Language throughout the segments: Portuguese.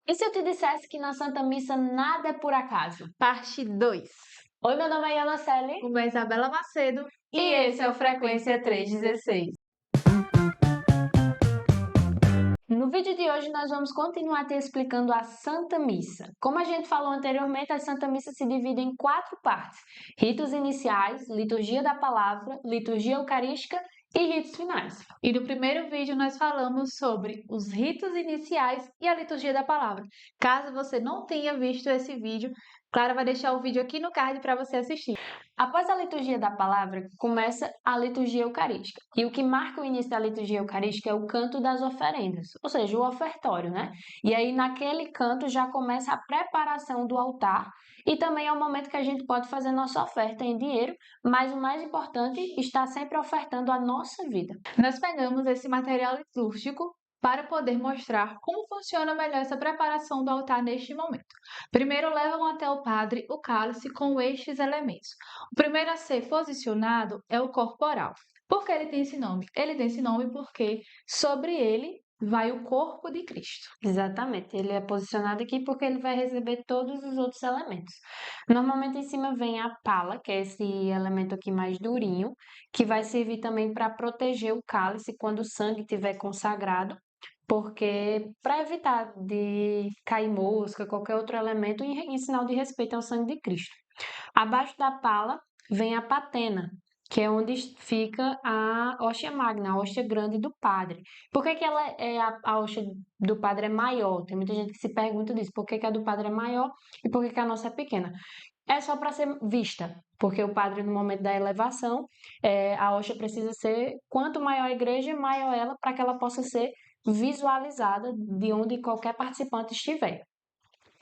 E se eu te dissesse que na Santa Missa nada é por acaso? Parte 2. Oi, meu nome é Ana Celi O meu é Isabela Macedo. e esse é o Frequência 316. No vídeo de hoje nós vamos continuar te explicando a Santa Missa. Como a gente falou anteriormente, a Santa Missa se divide em 4 partes: ritos iniciais, liturgia da palavra, liturgia eucarística e ritos finais. E no primeiro vídeo nós falamos sobre os ritos iniciais e a liturgia da palavra. Caso você não tenha visto esse vídeo, Clara vai deixar o vídeo aqui no card para você assistir. Após a liturgia da palavra, começa a liturgia eucarística. E o que marca o início da liturgia eucarística é o canto das oferendas, ou seja, o ofertório, né? E aí, naquele canto, já começa a preparação do altar e também é o momento que a gente pode fazer nossa oferta em dinheiro, mas o mais importante, está sempre ofertando a nossa vida. Nós pegamos esse material litúrgico para poder mostrar como funciona melhor essa preparação do altar neste momento. Primeiro levam até o padre o cálice com estes elementos. O primeiro a ser posicionado é o corporal. Por que ele tem esse nome? Ele tem esse nome porque sobre ele vai o corpo de Cristo. Exatamente, ele é posicionado aqui porque ele vai receber todos os outros elementos. Normalmente em cima vem a pala, que é esse elemento aqui mais durinho, que vai servir também para proteger o cálice quando o sangue estiver consagrado, porque para evitar de cair mosca, qualquer outro elemento, em sinal de respeito ao sangue de Cristo. Abaixo da pala vem a patena, que é onde fica a hóstia magna, a hóstia grande do padre. Por que ela é a hóstia do padre é maior? Tem muita gente que se pergunta disso. Por que a do padre é maior e por que a nossa é pequena? É só para ser vista, porque o padre, no momento da elevação, a hóstia precisa ser, quanto maior a igreja, maior ela, para que ela possa ser visualizada de onde qualquer participante estiver.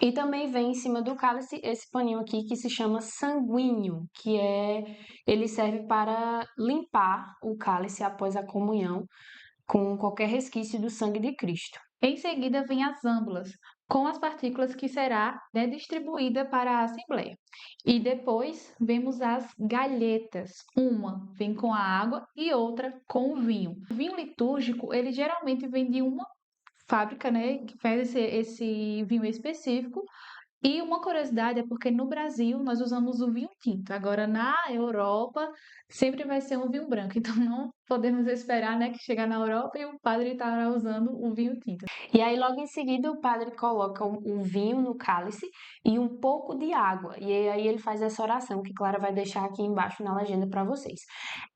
E também vem em cima do cálice esse paninho aqui que se chama sanguíneo, ele serve para limpar o cálice após a comunhão com qualquer resquício do sangue de Cristo. Em seguida vem as âmbulas, com as partículas que será distribuída para a Assembleia. E depois vemos as galhetas. Uma vem com a água e outra com o vinho. O vinho litúrgico, ele geralmente vem de uma fábrica, né, que faz esse vinho específico. E uma curiosidade é porque no Brasil nós usamos o vinho tinto, agora na Europa sempre vai ser um vinho branco, então não podemos esperar, né, que chegar na Europa e o padre estará usando o vinho tinto. E aí, logo em seguida, o padre coloca o vinho no cálice e um pouco de água. E aí ele faz essa oração que Clara vai deixar aqui embaixo na legenda para vocês.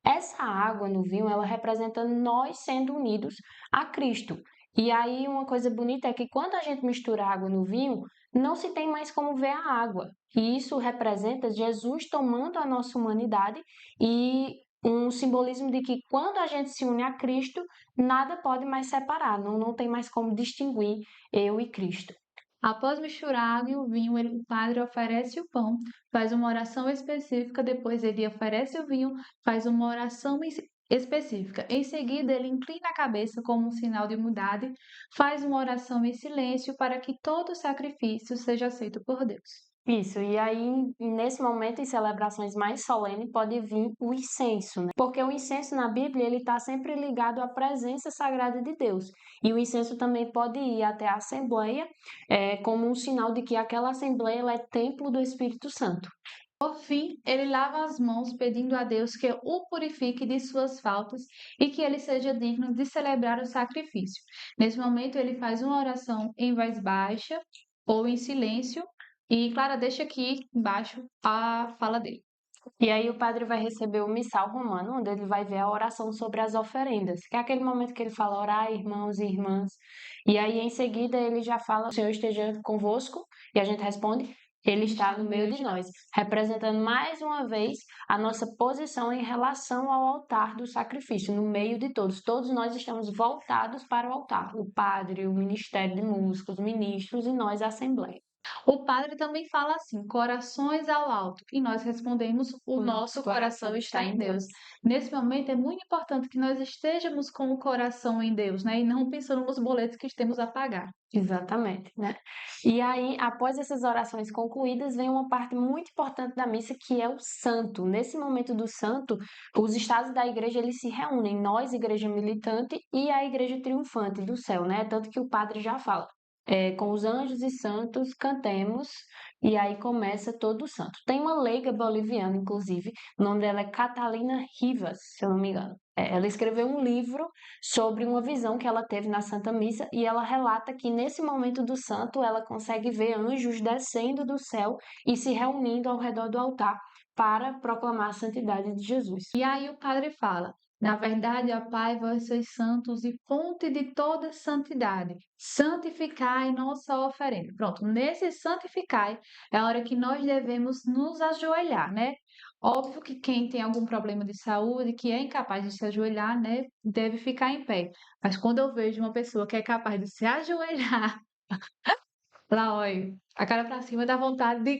Essa água no vinho, ela representa nós sendo unidos a Cristo. E aí, uma coisa bonita é que quando a gente mistura água no vinho, não se tem mais como ver a água. E isso representa Jesus tomando a nossa humanidade e um simbolismo de que quando a gente se une a Cristo, nada pode mais separar, não tem mais como distinguir eu e Cristo. Após misturar a água e o vinho, o padre oferece o pão, faz uma oração específica, depois ele oferece o vinho, faz uma oração específica. Em seguida, ele inclina a cabeça como um sinal de humildade, faz uma oração em silêncio para que todo sacrifício seja aceito por Deus. Isso, e aí nesse momento, em celebrações mais solenes, pode vir o incenso, né? Porque o incenso na Bíblia, ele está sempre ligado à presença sagrada de Deus. E o incenso também pode ir até a Assembleia, como um sinal de que aquela Assembleia ela é templo do Espírito Santo. Por fim, ele lava as mãos, pedindo a Deus que o purifique de suas faltas e que ele seja digno de celebrar o sacrifício. Nesse momento, ele faz uma oração em voz baixa ou em silêncio, e Clara deixa aqui embaixo a fala dele. E aí o padre vai receber o missal romano, onde ele vai ver a oração sobre as oferendas, que é aquele momento que ele fala, orai, irmãos e irmãs. E aí em seguida ele já fala, o Senhor esteja convosco, e a gente responde, ele está no meio de nós, representando mais uma vez a nossa posição em relação ao altar do sacrifício, no meio de todos. Todos nós estamos voltados para o altar, o padre, o ministério de música, os ministros e nós, a Assembleia. O padre também fala assim, corações ao alto, e nós respondemos, o nosso coração está em Deus. Nesse momento é muito importante que nós estejamos com o coração em Deus, né? E não pensando nos boletos que temos a pagar. Exatamente, né? E aí, após essas orações concluídas, vem uma parte muito importante da missa, que é o santo. Nesse momento do santo, os estados da igreja, eles se reúnem, nós, igreja militante, e a igreja triunfante do céu, né? Tanto que o padre já fala. com os anjos e santos, cantemos, e aí começa todo o santo. Tem uma leiga boliviana, inclusive, o nome dela é Catalina Rivas, se eu não me engano. Ela escreveu um livro sobre uma visão que ela teve na Santa Missa e ela relata que nesse momento do santo ela consegue ver anjos descendo do céu e se reunindo ao redor do altar para proclamar a santidade de Jesus. E aí o padre fala: na verdade, ó Pai, vós sois santos e fonte de toda santidade. Santificai nossa oferenda. Pronto, nesse santificai é a hora que nós devemos nos ajoelhar, né? Óbvio que quem tem algum problema de saúde, que é incapaz de se ajoelhar, né, deve ficar em pé. Mas quando eu vejo uma pessoa que é capaz de se ajoelhar, lá, olha, a cara pra cima dá vontade de.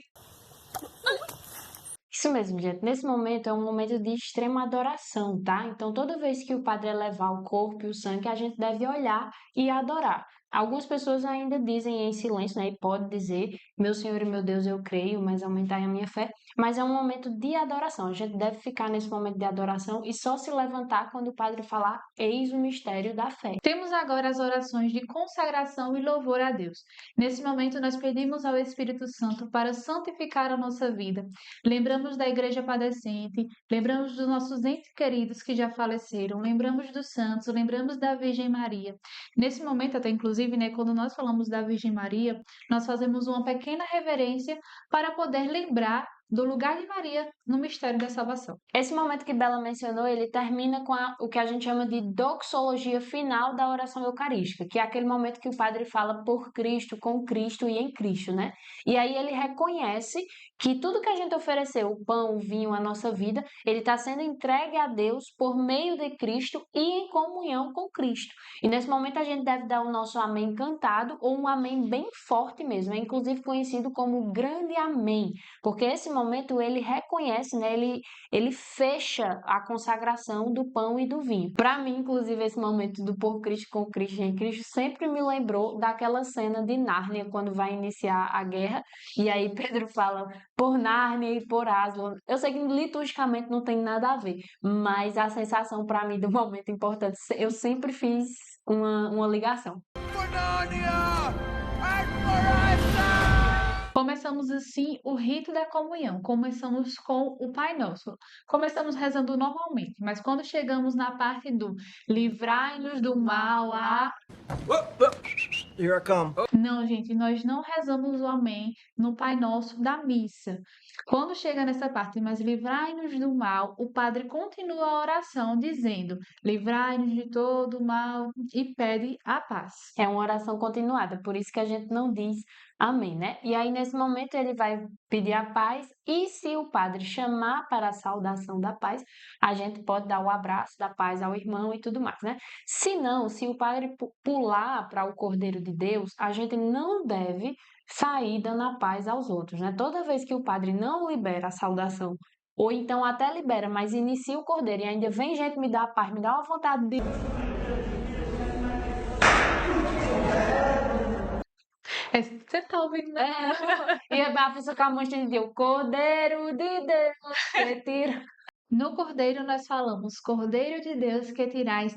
Isso mesmo, gente. Nesse momento é um momento de extrema adoração, tá? Então, toda vez que o padre elevar o corpo e o sangue, a gente deve olhar e adorar. Algumas pessoas ainda dizem em silêncio, né? E pode dizer, meu Senhor e meu Deus, eu creio, mas aumentai a minha fé. Mas é um momento de adoração. A gente deve ficar nesse momento de adoração e só se levantar quando o padre falar, eis o mistério da fé. Temos agora as orações de consagração e louvor a Deus. Nesse momento, nós pedimos ao Espírito Santo para santificar a nossa vida. Lembramos da Igreja Padecente, lembramos dos nossos entes queridos que já faleceram, lembramos dos santos, lembramos da Virgem Maria. Nesse momento, até inclusive, né, quando nós falamos da Virgem Maria, nós fazemos uma pequena reverência para poder lembrar do lugar de Maria no mistério da salvação. Esse momento que Bela mencionou, ele termina com o que a gente chama de doxologia final da oração eucarística, que é aquele momento que o padre fala por Cristo, com Cristo e em Cristo, né? E aí ele reconhece que tudo que a gente ofereceu, o pão, o vinho, a nossa vida, ele está sendo entregue a Deus por meio de Cristo e em comunhão com Cristo. E nesse momento a gente deve dar o nosso amém cantado ou um amém bem forte mesmo, é inclusive conhecido como grande amém, porque esse momento ele reconhece, né? Ele fecha a consagração do pão e do vinho. Para mim, inclusive, esse momento do por Cristo, com Cristo e em Cristo sempre me lembrou daquela cena de Nárnia, quando vai iniciar a guerra, e aí Pedro fala por Nárnia e por Aslan. Eu sei que liturgicamente não tem nada a ver, mas a sensação para mim do momento importante, eu sempre fiz uma ligação. For Narnia and for Começamos assim o rito da comunhão. Começamos com o Pai Nosso. Começamos rezando normalmente, mas quando chegamos na parte do livrai-nos do mal, Here I come. não, gente, nós não rezamos o amém no Pai Nosso da missa. Quando chega nessa parte, mas livrai-nos do mal, o padre continua a oração dizendo: livrai-nos de todo o mal e pede a paz. É uma oração continuada, por isso que a gente não diz amém, né? E aí, nesse momento, ele vai pedir a paz, e se o padre chamar para a saudação da paz, a gente pode dar o abraço da paz ao irmão e tudo mais, né? Se não, se o padre pular para o Cordeiro de Deus, a gente não deve sair dando a paz aos outros, né? Toda vez que o padre não libera a saudação, ou então até libera, mas inicia o Cordeiro e ainda vem gente me dar a paz, me dá uma vontade de Você tá ouvindo, né? e a pessoa com a mão estendida, o Cordeiro de Deus, que tira. No Cordeiro nós falamos, Cordeiro de Deus que tirais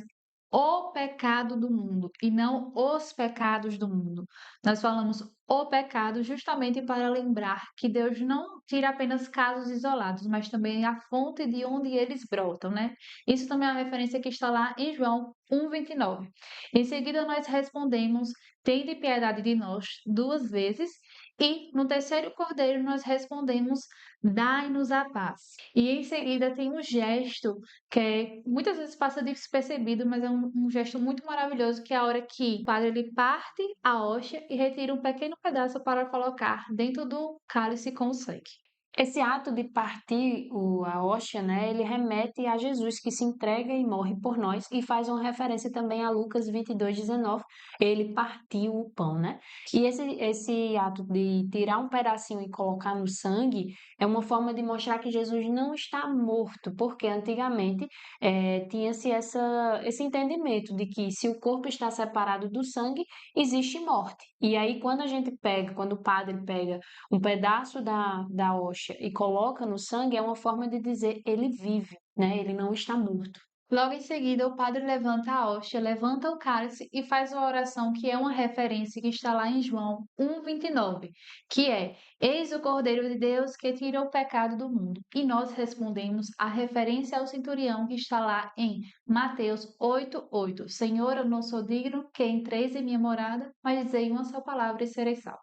o pecado do mundo e não os pecados do mundo. Nós falamos o pecado justamente para lembrar que Deus não tira apenas casos isolados, mas também a fonte de onde eles brotam, né? Isso também é uma referência que está lá em João 1:29. Em seguida nós respondemos, tende piedade de nós, duas vezes, e no terceiro cordeiro nós respondemos, dai-nos a paz. E em seguida tem um gesto muitas vezes passa despercebido, mas é um gesto muito maravilhoso, que é a hora que o padre ele parte a hóstia e retira um pequeno pedaço para colocar dentro do cálice com o sangue. Esse ato de partir a hóstia, né, ele remete a Jesus que se entrega e morre por nós e faz uma referência também a Lucas 22:19, ele partiu o pão, né? E esse ato de tirar um pedacinho e colocar no sangue é uma forma de mostrar que Jesus não está morto, porque antigamente tinha-se esse entendimento de que se o corpo está separado do sangue, existe morte. E aí quando o padre pega um pedaço da hóstia e coloca no sangue, é uma forma de dizer ele vive, né? Ele não está morto. Logo em seguida, o padre levanta a hóstia, levanta o cálice e faz uma oração que é uma referência que está lá em João 1:29, que é: Eis o Cordeiro de Deus que tira o pecado do mundo. E nós respondemos a referência ao centurião que está lá em Mateus 8:8. Senhor, eu não sou digno que entreis em minha morada, mas dizei uma só palavra e serei salvo.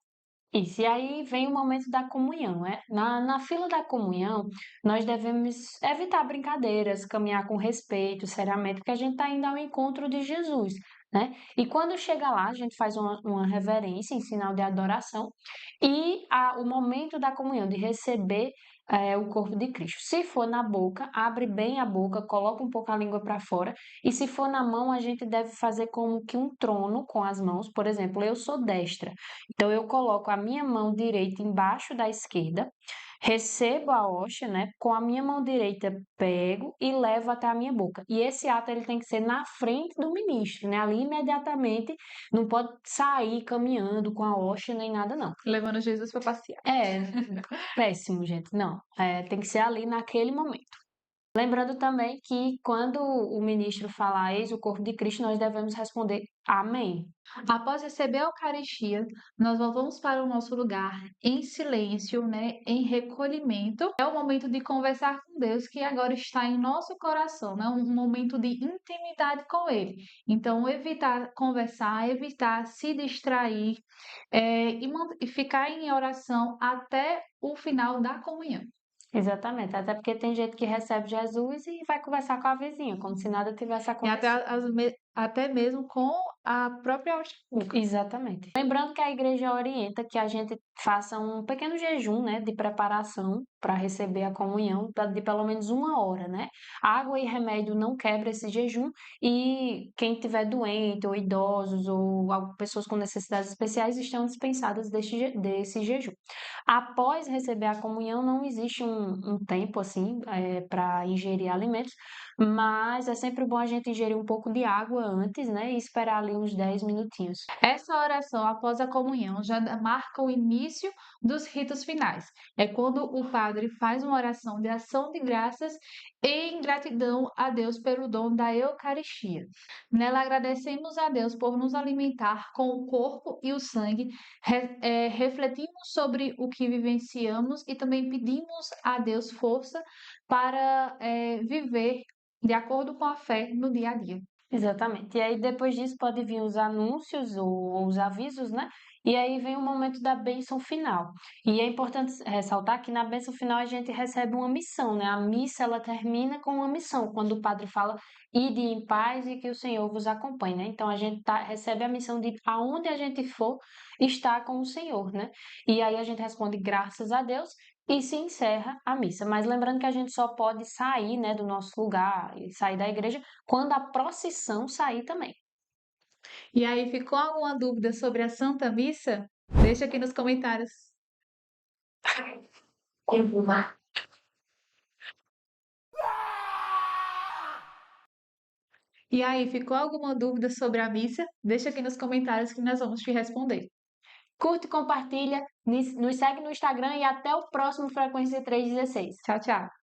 Isso, e aí vem o momento da comunhão, né? Na fila da comunhão, nós devemos evitar brincadeiras, caminhar com respeito, seriamente, porque a gente está indo ao encontro de Jesus, né? E quando chega lá, a gente faz uma reverência em sinal de adoração e o momento da comunhão, de receber o corpo de Cristo. Se for na boca, abre bem a boca, coloca um pouco a língua para fora, e se for na mão, a gente deve fazer como que um trono com as mãos. Por exemplo, eu sou destra. Então, eu coloco a minha mão direita embaixo da esquerda, recebo a hóstia, né? Com a minha mão direita pego e levo até a minha boca. E esse ato ele tem que ser na frente do ministro, né? Ali imediatamente, não pode sair caminhando com a hóstia nem nada, não. Levando Jesus para passear. É, péssimo, gente. Não, tem que ser ali naquele momento. Lembrando também que quando o ministro falar eis o corpo de Cristo, nós devemos responder amém. Após receber a Eucaristia, nós voltamos para o nosso lugar em silêncio, né, em recolhimento. É o momento de conversar com Deus que agora está em nosso coração, né, um momento de intimidade com Ele. Então, evitar conversar, evitar se distrair e ficar em oração até o final da comunhão. Exatamente, até porque tem gente que recebe Jesus e vai conversar com a vizinha, como se nada tivesse E acontecido. até mesmo com a própria hóstia pública. Exatamente. Lembrando que a igreja orienta que a gente faça um pequeno jejum, né, de preparação para receber a comunhão, de pelo menos 1 hora, né? Água e remédio não quebra esse jejum e quem tiver doente ou idosos ou pessoas com necessidades especiais estão dispensadas desse jejum. Após receber a comunhão, não existe um tempo assim para ingerir alimentos, mas é sempre bom a gente ingerir um pouco de água antes, né? E esperar ali uns 10 minutinhos. Essa oração após a comunhão já marca o início dos ritos finais. É quando o padre faz uma oração de ação de graças em gratidão a Deus pelo dom da Eucaristia. Nela agradecemos a Deus por nos alimentar com o corpo e o sangue, refletimos sobre o que vivenciamos e também pedimos a Deus força para viver de acordo com a fé no dia a dia. Exatamente. E aí depois disso pode vir os anúncios ou os avisos, né? E aí vem o momento da bênção final. E é importante ressaltar que na bênção final a gente recebe uma missão, né? A missa ela termina com uma missão, quando o padre fala ide em paz e que o Senhor vos acompanhe, né? Então a gente recebe a missão de aonde a gente for estar com o Senhor, né? E aí a gente responde graças a Deus e se encerra a missa. Mas lembrando que a gente só pode sair, né, do nosso lugar e sair da igreja quando a procissão sair também. E aí, ficou alguma dúvida sobre a Santa Missa? Deixa aqui nos comentários. E aí, ficou alguma dúvida sobre a missa? Deixa aqui nos comentários que nós vamos te responder. Curte, compartilha, nos segue no Instagram e até o próximo Frequência 316. Tchau, tchau!